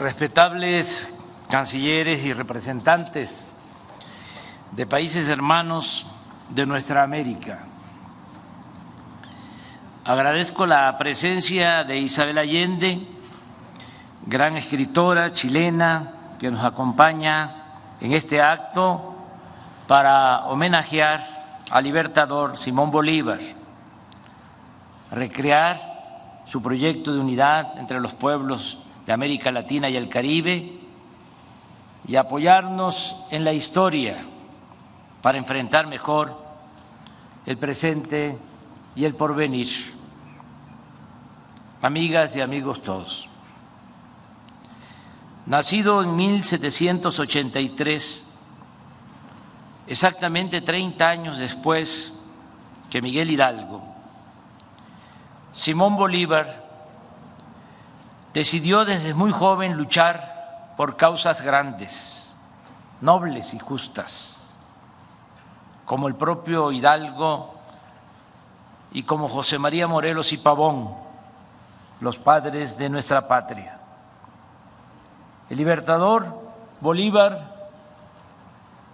respetables cancilleres y representantes de países hermanos de nuestra América. Agradezco la presencia de Isabel Allende, gran escritora chilena que nos acompaña en este acto para homenajear al libertador Simón Bolívar, recrear su proyecto de unidad entre los pueblos de América Latina y el Caribe y apoyarnos en la historia para enfrentar mejor el presente y el porvenir. Amigas y amigos todos, nacido en 1783, exactamente 30 años después que Miguel Hidalgo, Simón Bolívar decidió desde muy joven luchar por causas grandes, nobles y justas, como el propio Hidalgo y como José María Morelos y Pavón, los padres de nuestra patria. El libertador Bolívar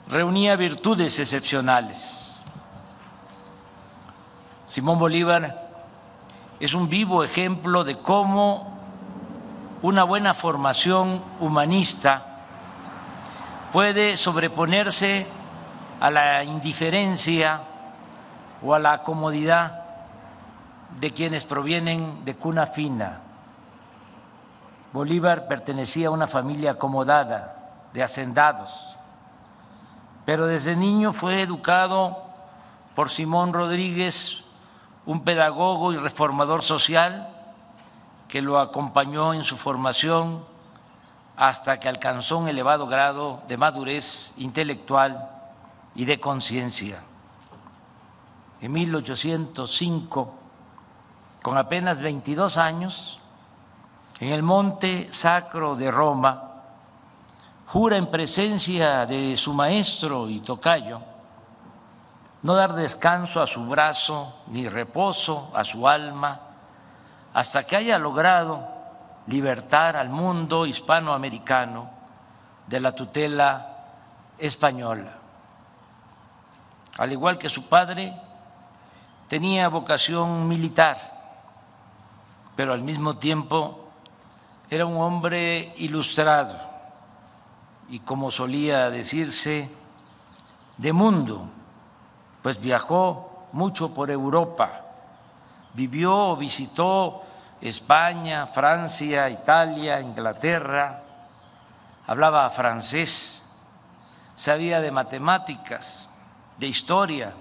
reunía virtudes excepcionales. Simón Bolívar es un vivo ejemplo de cómo una buena formación humanista puede sobreponerse a la indiferencia o a la comodidad de quienes provienen de cuna fina. Bolívar pertenecía a una familia acomodada de hacendados, pero desde niño fue educado por Simón Rodríguez, un pedagogo y reformador social que lo acompañó en su formación hasta que alcanzó un elevado grado de madurez intelectual y de conciencia. En 1805, con apenas 22 años, en el Monte Sacro de Roma, jura en presencia de su maestro y tocayo no dar descanso a su brazo ni reposo a su alma hasta que haya logrado libertar al mundo hispanoamericano de la tutela española. Al igual que su padre, tenía vocación militar, pero al mismo tiempo era un hombre ilustrado y, como solía decirse, de mundo, pues viajó mucho por Europa, vivió o visitó España, Francia, Italia, Inglaterra, hablaba francés, sabía de matemáticas, de historia,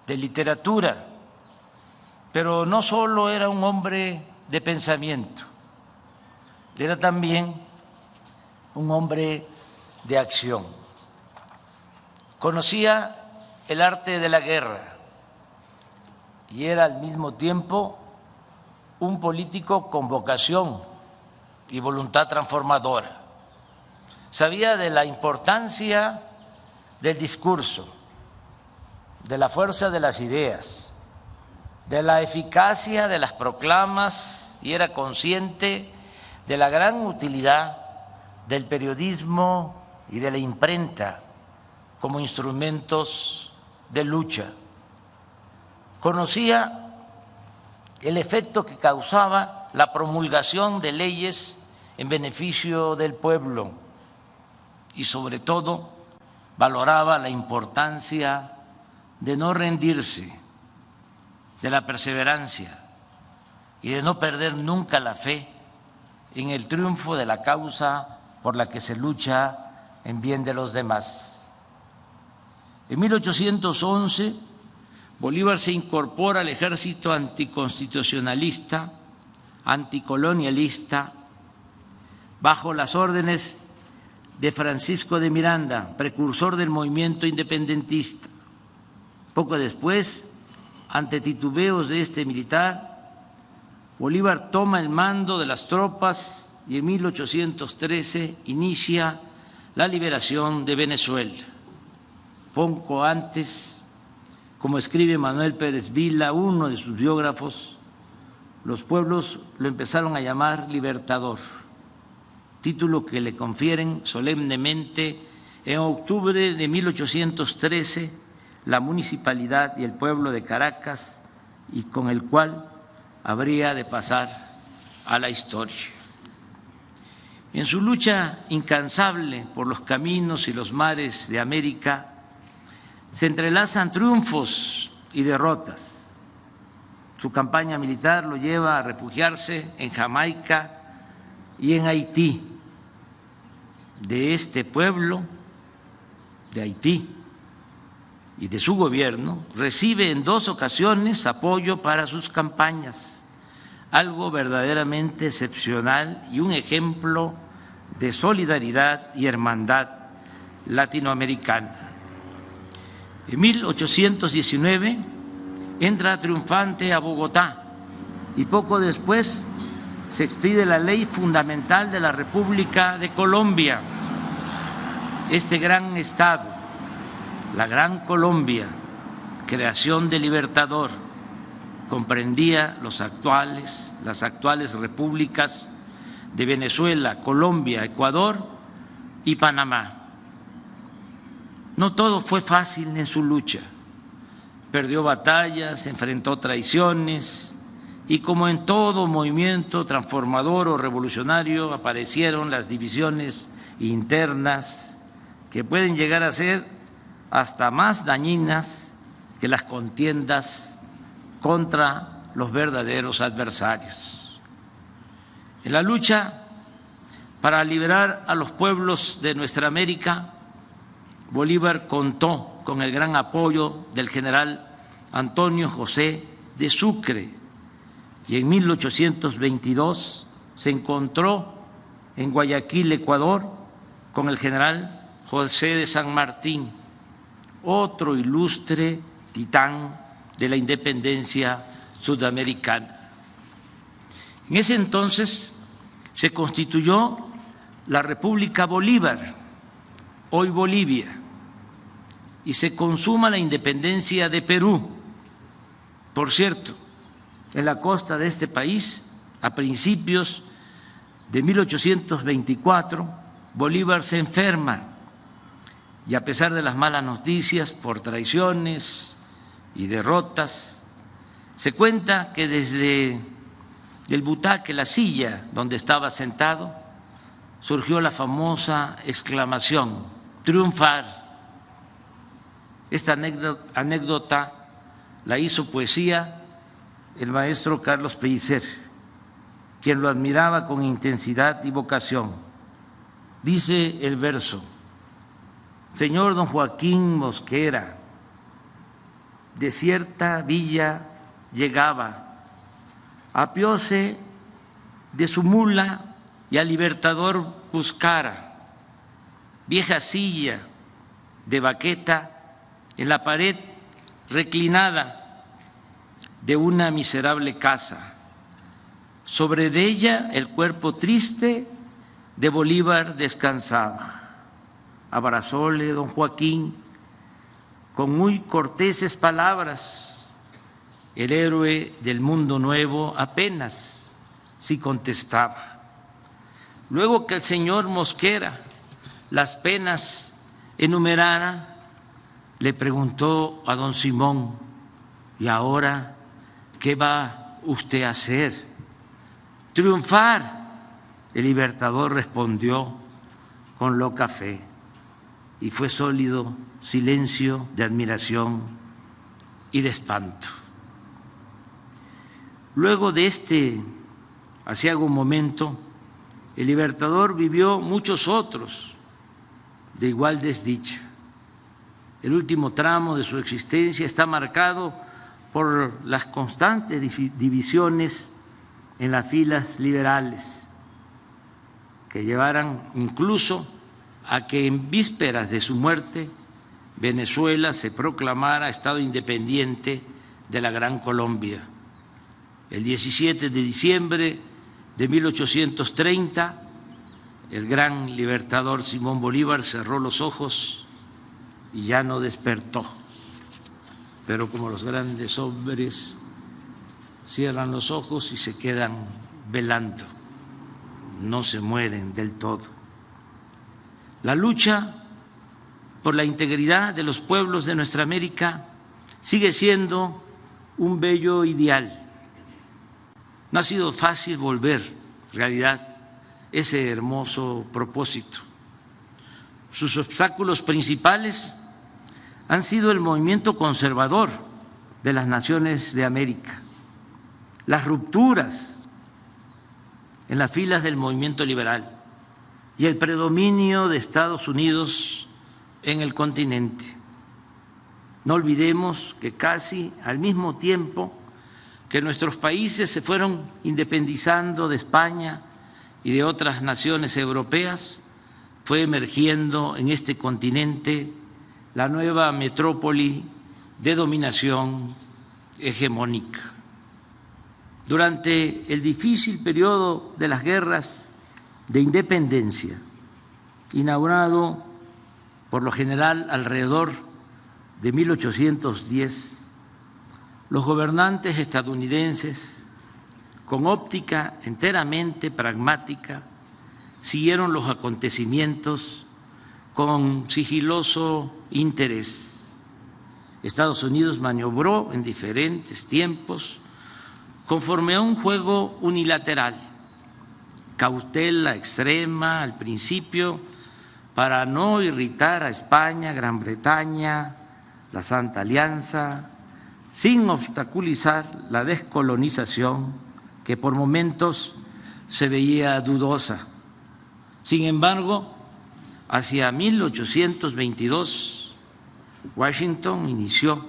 de literatura, pero no solo era un hombre de pensamiento, era también un hombre de acción. Conocía el arte de la guerra y era al mismo tiempo un político con vocación y voluntad transformadora. Sabía de la importancia del discurso, de la fuerza de las ideas, de la eficacia de las proclamas y era consciente de la gran utilidad del periodismo y de la imprenta como instrumentos de lucha. Conocía el efecto que causaba la promulgación de leyes en beneficio del pueblo y, sobre todo, valoraba la importancia de no rendirse, de la perseverancia y de no perder nunca la fe en el triunfo de la causa por la que se lucha en bien de los demás. En 1811, Bolívar se incorpora al ejército anticonstitucionalista, anticolonialista, bajo las órdenes de Francisco de Miranda, precursor del movimiento independentista. Poco después, ante titubeos de este militar, Bolívar toma el mando de las tropas y en 1813 inicia la liberación de Venezuela. Poco antes, como escribe Manuel Pérez Vila, uno de sus biógrafos, los pueblos lo empezaron a llamar libertador. título que le confieren solemnemente en octubre de 1813 la municipalidad y el pueblo de Caracas, y con el cual habría de pasar a la historia. En su lucha incansable por los caminos y los mares de América se entrelazan triunfos y derrotas. Su campaña militar lo lleva a refugiarse en Jamaica y en Haití. De este pueblo, de Haití, y de su gobierno, recibe en 2 ocasiones apoyo para sus campañas, algo verdaderamente excepcional y un ejemplo de solidaridad y hermandad latinoamericana. En 1819 entra triunfante a Bogotá y poco después se expide la ley fundamental de la República de Colombia. Este gran estado, la Gran Colombia, creación del Libertador, comprendía las actuales repúblicas de Venezuela, Colombia, Ecuador y Panamá. No todo fue fácil en su lucha. Perdió batallas, enfrentó traiciones y, como en todo movimiento transformador o revolucionario, aparecieron las divisiones internas que pueden llegar a ser hasta más dañinas que las contiendas contra los verdaderos adversarios. En la lucha para liberar a los pueblos de nuestra América, Bolívar contó con el gran apoyo del general Antonio José de Sucre, y en 1822 se encontró en Guayaquil, Ecuador, con el general José de San Martín, otro ilustre titán de la independencia sudamericana. En ese entonces se constituyó la República Bolívar, hoy Bolivia, y se consuma la independencia de Perú. Por cierto, en la costa de este país, a principios de 1824, Bolívar se enferma y, a pesar de las malas noticias por traiciones y derrotas, se cuenta que desde el butaque, la silla donde estaba sentado, surgió la famosa exclamación: triunfar. Esta anécdota la hizo poesía el maestro Carlos Pellicer, quien lo admiraba con intensidad y vocación. Dice el verso: señor don Joaquín Mosquera, de cierta villa llegaba, apióse de su mula y al Libertador buscara, vieja silla de baqueta en la pared reclinada de una miserable casa, sobre de ella el cuerpo triste de Bolívar descansaba. Abrazóle don Joaquín con muy corteses palabras, el héroe del mundo nuevo apenas sí contestaba. Luego que el señor Mosquera las penas enumerara, le preguntó a don Simón: ¿y ahora qué va usted a hacer? Triunfar. El Libertador respondió con loca fe, y fue sólido silencio de admiración y de espanto. Luego de este aciago momento, el Libertador vivió muchos otros de igual desdicha. El último tramo de su existencia está marcado por las constantes divisiones en las filas liberales, que llevaran incluso a que en vísperas de su muerte Venezuela se proclamara Estado independiente de la Gran Colombia. El 17 de diciembre de 1830, el gran libertador Simón Bolívar cerró los ojos y ya no despertó. Pero como los grandes hombres cierran los ojos y se quedan velando, no se mueren del todo. La lucha por la integridad de los pueblos de nuestra América sigue siendo un bello ideal. No ha sido fácil volver realidad ese hermoso propósito. Sus obstáculos principales han sido el movimiento conservador de las naciones de América, las rupturas en las filas del movimiento liberal y el predominio de Estados Unidos en el continente. No olvidemos que casi al mismo tiempo que nuestros países se fueron independizando de España y de otras naciones europeas, fue emergiendo en este continente la nueva metrópoli de dominación hegemónica. Durante el difícil periodo de las guerras de independencia, inaugurado por lo general alrededor de 1810, los gobernantes estadounidenses, con óptica enteramente pragmática, siguieron los acontecimientos con sigiloso interés. Estados Unidos maniobró en diferentes tiempos conforme a un juego unilateral, cautela extrema al principio para no irritar a España, Gran Bretaña, la Santa Alianza, sin obstaculizar la descolonización que por momentos se veía dudosa. Sin embargo, hacia 1822, Washington inició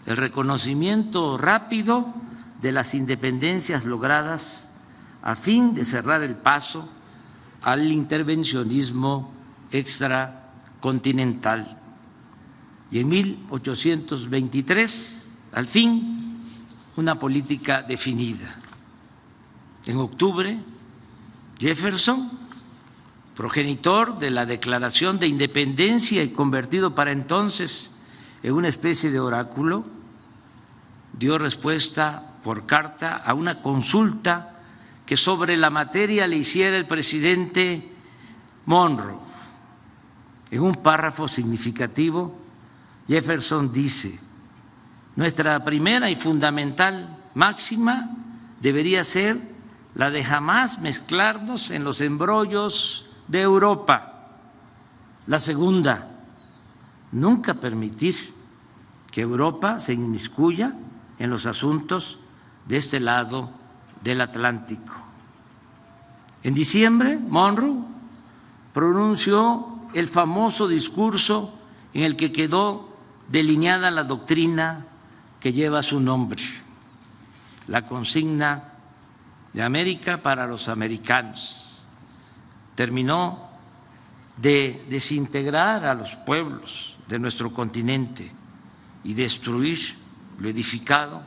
el reconocimiento rápido de las independencias logradas a fin de cerrar el paso al intervencionismo extracontinental. Y en 1823, al fin, una política definida. En octubre, Jefferson, progenitor de la Declaración de Independencia y convertido para entonces en una especie de oráculo, dio respuesta por carta a una consulta que sobre la materia le hiciera el presidente Monroe. En un párrafo significativo, Jefferson dice: nuestra primera y fundamental máxima debería ser la de jamás mezclarnos en los embrollos de Europa. La segunda, nunca permitir que Europa se inmiscuya en los asuntos de este lado del Atlántico. En diciembre, Monroe pronunció el famoso discurso en el que quedó delineada la doctrina que lleva su nombre, la consigna de América para los americanos. Terminó de desintegrar a los pueblos de nuestro continente y destruir lo edificado,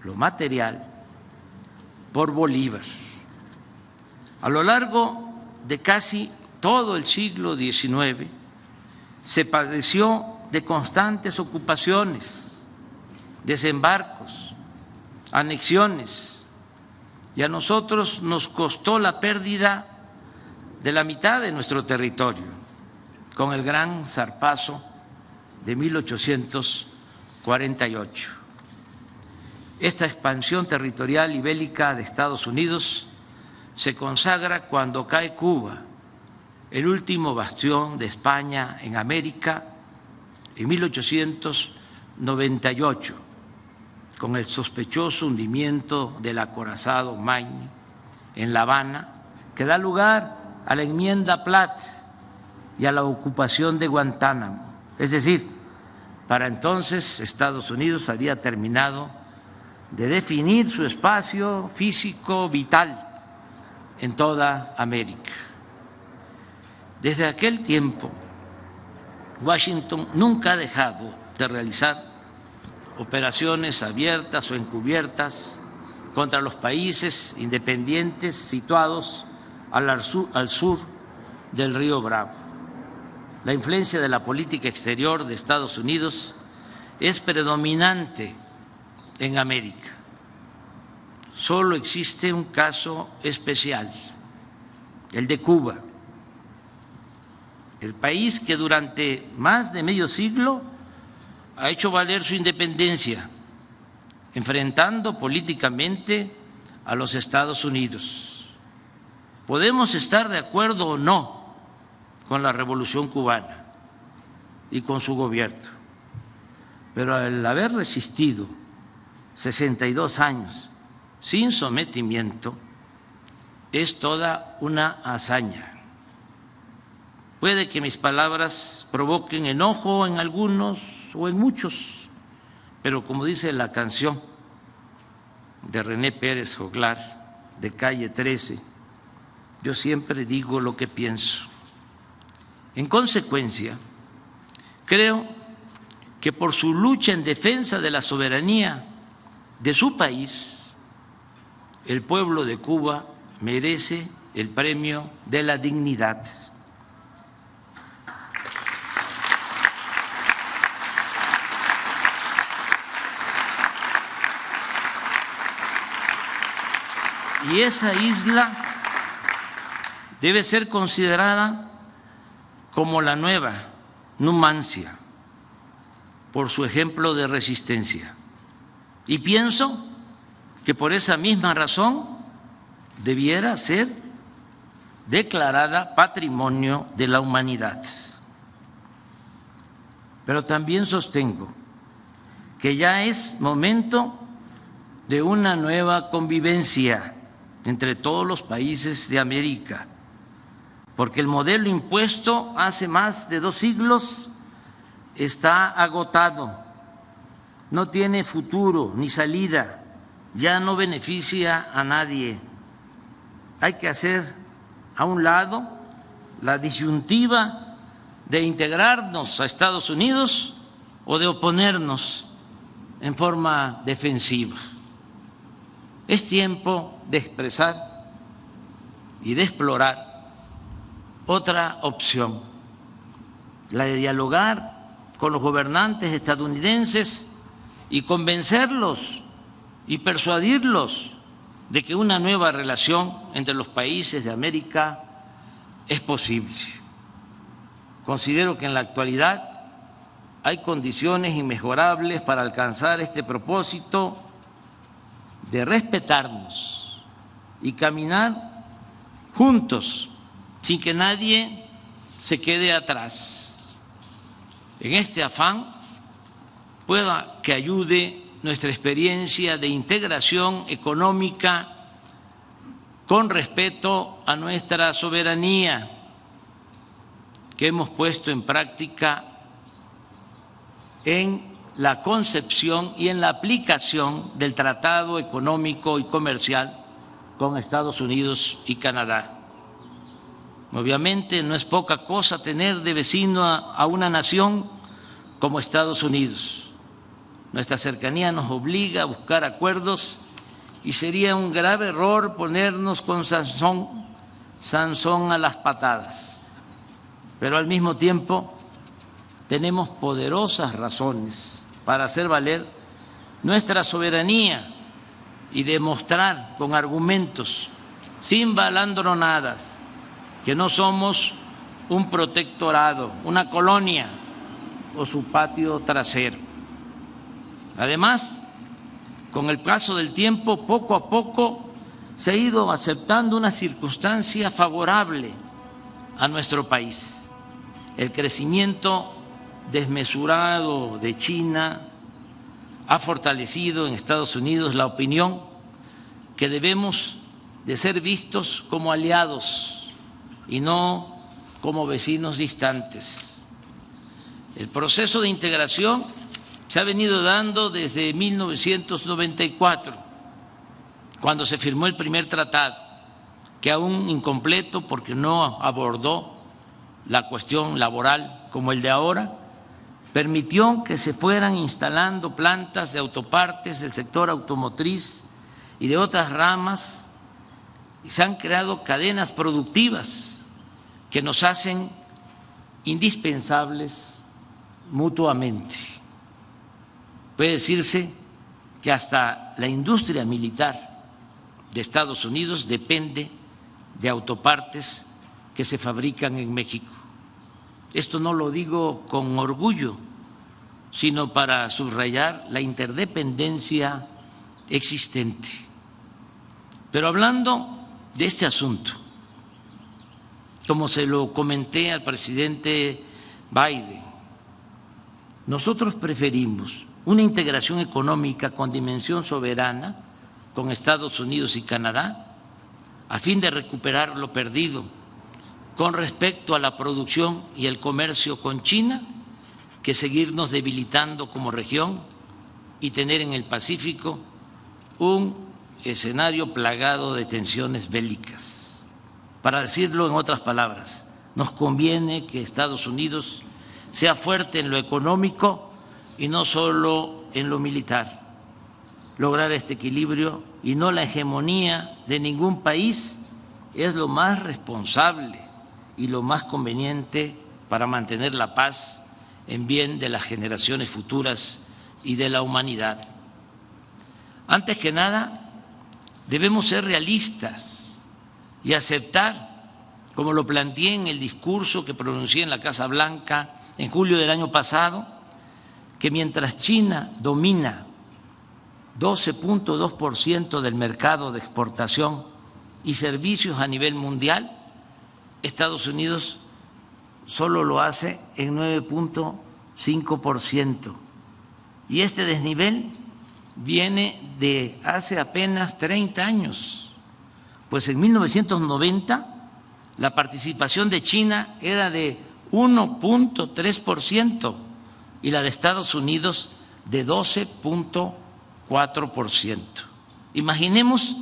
lo material, por Bolívar. A lo largo de casi todo el siglo XIX se padeció de constantes ocupaciones, desembarcos, anexiones, y a nosotros nos costó la pérdida de la mitad de nuestro territorio con el gran zarpazo de 1848. Esta expansión territorial y bélica de Estados Unidos se consagra cuando cae Cuba, el último bastión de España en América, en 1898, con el sospechoso hundimiento del acorazado Maine en La Habana, que da lugar a la enmienda Platt y a la ocupación de Guantánamo. Es decir, para entonces Estados Unidos había terminado de definir su espacio físico vital en toda América. Desde aquel tiempo, Washington nunca ha dejado de realizar operaciones abiertas o encubiertas contra los países independientes situados al sur del río Bravo. La influencia de la política exterior de Estados Unidos es predominante en América. solo existe un caso especial, el de Cuba, el país que durante más de medio siglo ha hecho valer su independencia, enfrentando políticamente a los Estados Unidos. Podemos estar de acuerdo o no con la Revolución cubana y con su gobierno, pero al haber resistido 62 años sin sometimiento es toda una hazaña. Puede que mis palabras provoquen enojo en algunos o en muchos, pero como dice la canción de René Pérez Joglar, de Calle 13, yo siempre digo lo que pienso. En consecuencia, creo que por su lucha en defensa de la soberanía de su país, el pueblo de Cuba merece el premio de la dignidad. Y esa isla debe ser considerada como la nueva Numancia por su ejemplo de resistencia. Y pienso que por esa misma razón debiera ser declarada Patrimonio de la Humanidad. Pero también sostengo que ya es momento de una nueva convivencia entre todos los países de América, porque el modelo impuesto hace más de 2 siglos está agotado, no tiene futuro ni salida, ya no beneficia a nadie. Hay que hacer a un lado la disyuntiva de integrarnos a Estados Unidos o de oponernos en forma defensiva. Es tiempo de expresar y de explorar otra opción, la de dialogar con los gobernantes estadounidenses y convencerlos y persuadirlos de que una nueva relación entre los países de América es posible. Considero que en la actualidad hay condiciones inmejorables para alcanzar este propósito de respetarnos y caminar juntos sin que nadie se quede atrás. En este afán pueda que ayude nuestra experiencia de integración económica con respeto a nuestra soberanía que hemos puesto en práctica en la concepción y en la aplicación del Tratado Económico y Comercial con Estados Unidos y Canadá. Obviamente no es poca cosa tener de vecino a una nación como Estados Unidos. Nuestra cercanía nos obliga a buscar acuerdos y sería un grave error ponernos con Sansón a las patadas. Pero al mismo tiempo tenemos poderosas razones para hacer valer nuestra soberanía y demostrar con argumentos, sin balandronadas, que no somos un protectorado, una colonia o su patio trasero. Además, con el paso del tiempo, poco a poco se ha ido aceptando una circunstancia favorable a nuestro país. El crecimiento desmesurado de China ha fortalecido en Estados Unidos la opinión que debemos de ser vistos como aliados y no como vecinos distantes. El proceso de integración se ha venido dando desde 1994, cuando se firmó el primer tratado, que aún incompleto porque no abordó la cuestión laboral como el de ahora, permitió que se fueran instalando plantas de autopartes del sector automotriz y de otras ramas, y se han creado cadenas productivas que nos hacen indispensables mutuamente. Puede decirse que hasta la industria militar de Estados Unidos depende de autopartes que se fabrican en México. Esto no lo digo con orgullo, sino para subrayar la interdependencia existente. Pero hablando de este asunto, como se lo comenté al presidente Biden, nosotros preferimos una integración económica con dimensión soberana con Estados Unidos y Canadá, a fin de recuperar lo perdido con respecto a la producción y el comercio con China, que seguirnos debilitando como región y tener en el Pacífico un escenario plagado de tensiones bélicas. Para decirlo en otras palabras, nos conviene que Estados Unidos sea fuerte en lo económico y no solo en lo militar. Lograr este equilibrio y no la hegemonía de ningún país es lo más responsable y lo más conveniente para mantener la paz en bien de las generaciones futuras y de la humanidad. Antes que nada, debemos ser realistas y aceptar, como lo planteé en el discurso que pronuncié en la Casa Blanca en julio del año pasado, que mientras China domina 12.2% del mercado de exportación y servicios a nivel mundial, Estados Unidos solo lo hace en 9.5%. Y este desnivel viene de hace apenas 30 años, pues en 1990 la participación de China era de 1.3% y la de Estados Unidos de 12.4%. Imaginemos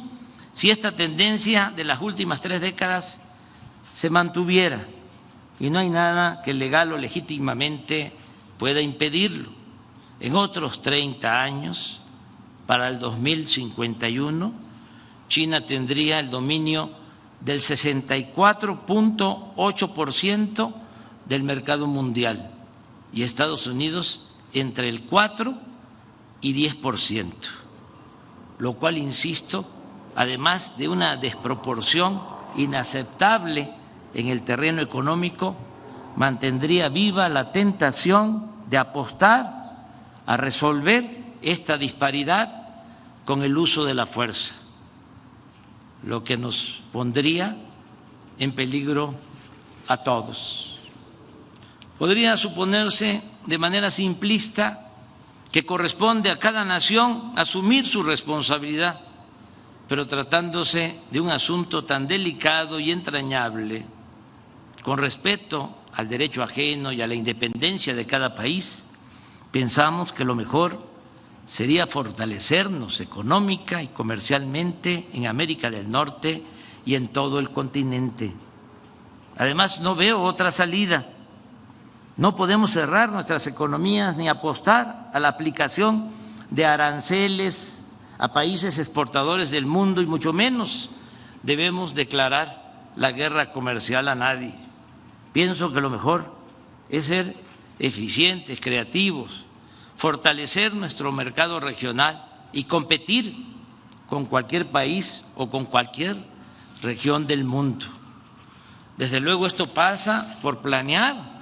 si esta tendencia de las últimas 3 décadas se mantuviera, y no hay nada que legal o legítimamente pueda impedirlo. En otros 30 años, para el 2051, China tendría el dominio del 64.8% del mercado mundial y Estados Unidos entre el 4 y 10%, lo cual, insisto, además de una desproporción inaceptable en el terreno económico, mantendría viva la tentación de apostar a resolver esta disparidad con el uso de la fuerza, lo que nos pondría en peligro a todos. Podría suponerse de manera simplista que corresponde a cada nación asumir su responsabilidad, pero tratándose de un asunto tan delicado y entrañable, con respeto al derecho ajeno y a la independencia de cada país, pensamos que lo mejor sería fortalecernos económica y comercialmente en América del Norte y en todo el continente. Además, no veo otra salida. No podemos cerrar nuestras economías ni apostar a la aplicación de aranceles a países exportadores del mundo, y mucho menos debemos declarar la guerra comercial a nadie. Pienso que lo mejor es ser eficientes, creativos, fortalecer nuestro mercado regional y competir con cualquier país o con cualquier región del mundo. Desde luego, esto pasa por planear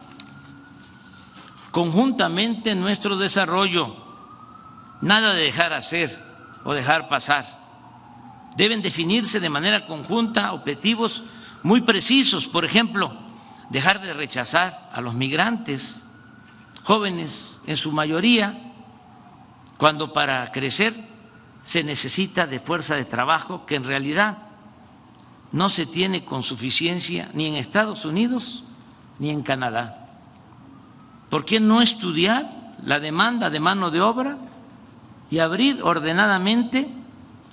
conjuntamente nuestro desarrollo, nada de dejar hacer o dejar pasar. Deben definirse de manera conjunta objetivos muy precisos, por ejemplo, dejar de rechazar a los migrantes, jóvenes en su mayoría, cuando para crecer se necesita de fuerza de trabajo que en realidad no se tiene con suficiencia ni en Estados Unidos ni en Canadá. ¿Por qué no estudiar la demanda de mano de obra y abrir ordenadamente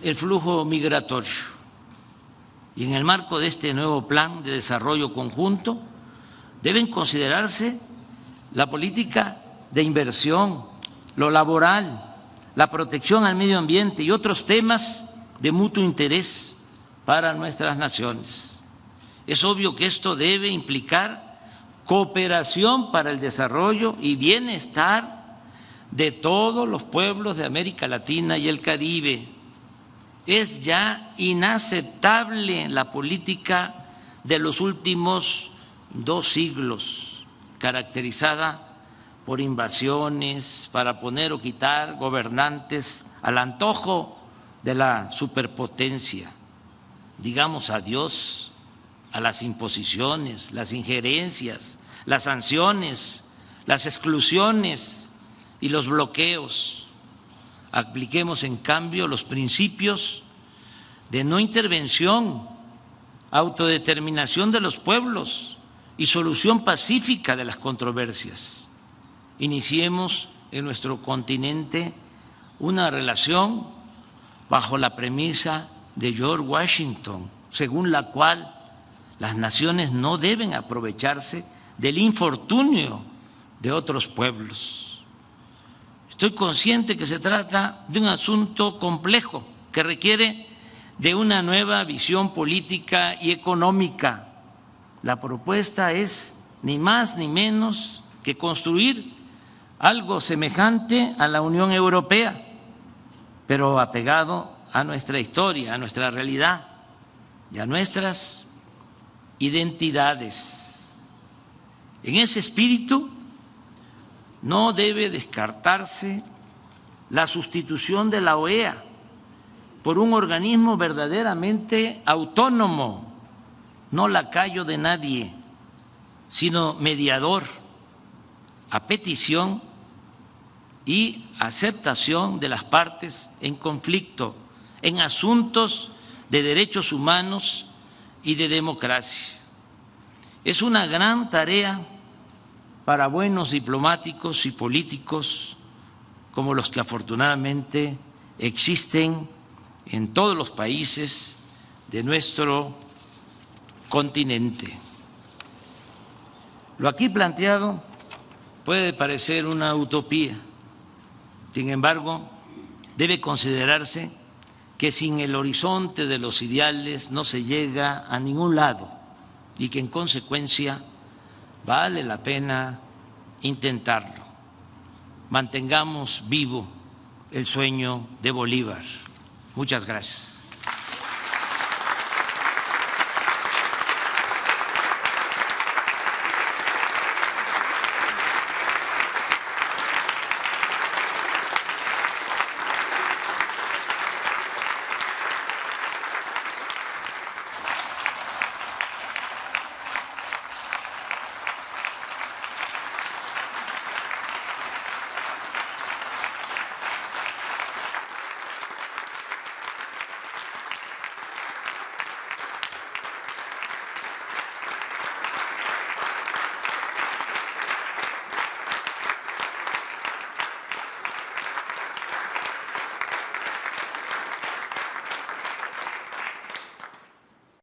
el flujo migratorio? Y en el marco de este nuevo plan de desarrollo conjunto deben considerarse la política de inversión, lo laboral, la protección al medio ambiente y otros temas de mutuo interés para nuestras naciones. Es obvio que esto debe implicar cooperación para el desarrollo y bienestar de todos los pueblos de América Latina y el Caribe. es ya inaceptable la política de los últimos 2 siglos, caracterizada por invasiones para poner o quitar gobernantes al antojo de la superpotencia. Digamos adiós a las imposiciones, las injerencias, las sanciones, las exclusiones y los bloqueos. Apliquemos, en cambio, los principios de no intervención, autodeterminación de los pueblos y solución pacífica de las controversias. Iniciemos en nuestro continente una relación bajo la premisa de George Washington, según la cual las naciones no deben aprovecharse del infortunio de otros pueblos. Estoy consciente que se trata de un asunto complejo que requiere de una nueva visión política y económica. La propuesta es ni más ni menos que construir algo semejante a la Unión Europea, pero apegado a nuestra historia, a nuestra realidad y a nuestras identidades. En ese espíritu no debe descartarse la sustitución de la OEA por un organismo verdaderamente autónomo, no lacayo de nadie, sino mediador a petición y aceptación de las partes en conflicto en asuntos de derechos humanos y de democracia. Es una gran tarea para buenos diplomáticos y políticos como los que afortunadamente existen en todos los países de nuestro continente. Lo aquí planteado puede parecer una utopía, sin embargo, debe considerarse que sin el horizonte de los ideales no se llega a ningún lado y que en consecuencia vale la pena intentarlo. Mantengamos vivo el sueño de Bolívar. Muchas gracias.